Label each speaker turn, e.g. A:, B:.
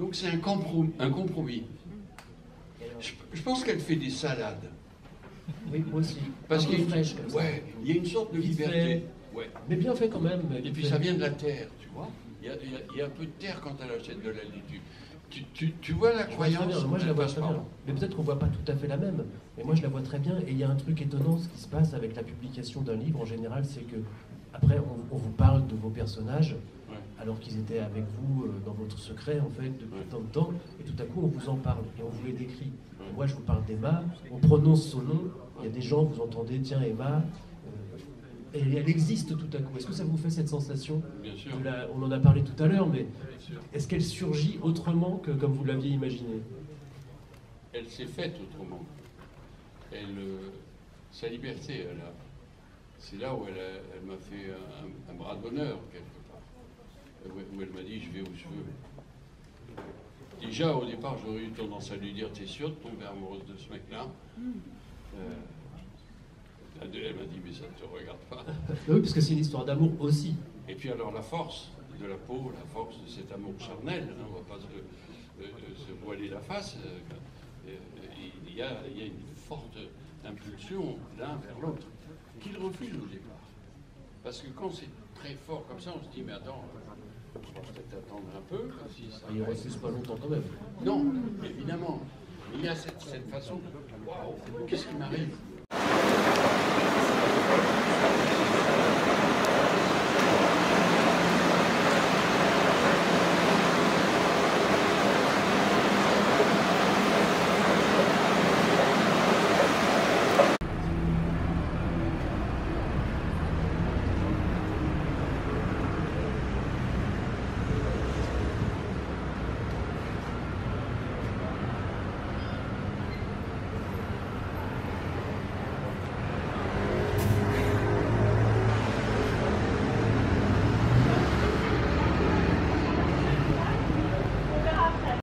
A: Donc c'est un compromis. Je pense qu'elle fait des salades.
B: Oui, moi aussi.
A: Parce qu'il
B: fraîche, comme ça.
A: Ouais, il y a une sorte de liberté. Ouais.
B: Mais bien fait quand même.
A: Et puis ça vient de la terre, tu vois. Il y a un peu de terre quand elle achète de la laitue. Tu vois la croyance.
B: Moi je la vois très bien. Mais peut-être qu'on ne voit pas tout à fait la même. Mais moi je la vois très bien. Et il y a un truc étonnant, ce qui se passe avec la publication d'un livre en général, c'est que après on vous parle de vos personnages, alors qu'ils étaient avec vous dans votre secret en fait depuis tant de temps, et tout à coup on vous en parle et on vous les décrit. Moi je vous parle d'Emma, on prononce son nom, il y a des gens, vous entendez, tiens Emma, et elle existe tout à coup. Est-ce que ça vous fait cette sensation?
A: Bien sûr.
B: On en a parlé tout à l'heure, mais est-ce qu'elle surgit autrement que comme vous l'aviez imaginé?
A: Elle s'est faite autrement. Sa liberté, c'est là où elle m'a fait un bras d'honneur, quelque part. Où elle m'a dit, je vais où je veux. Déjà, au départ, j'aurais eu tendance à lui dire, t'es sûr de tomber amoureuse de ce mec-là? Elle m'a dit, mais ça ne te regarde pas.
B: Oui, parce que c'est une histoire d'amour aussi.
A: Et puis alors la force de la peau, la force de cet amour charnel, hein, on ne va pas se voiler la face, il y a une forte impulsion l'un vers l'autre, qu'il refuse au départ. Parce que quand c'est très fort comme ça, on se dit, mais attends, on va peut-être attendre un peu. Si ça
B: il ne refuse pas longtemps quand même.
A: Non, évidemment. Mais il y a cette façon de, waouh, qu'est-ce qui m'arrive?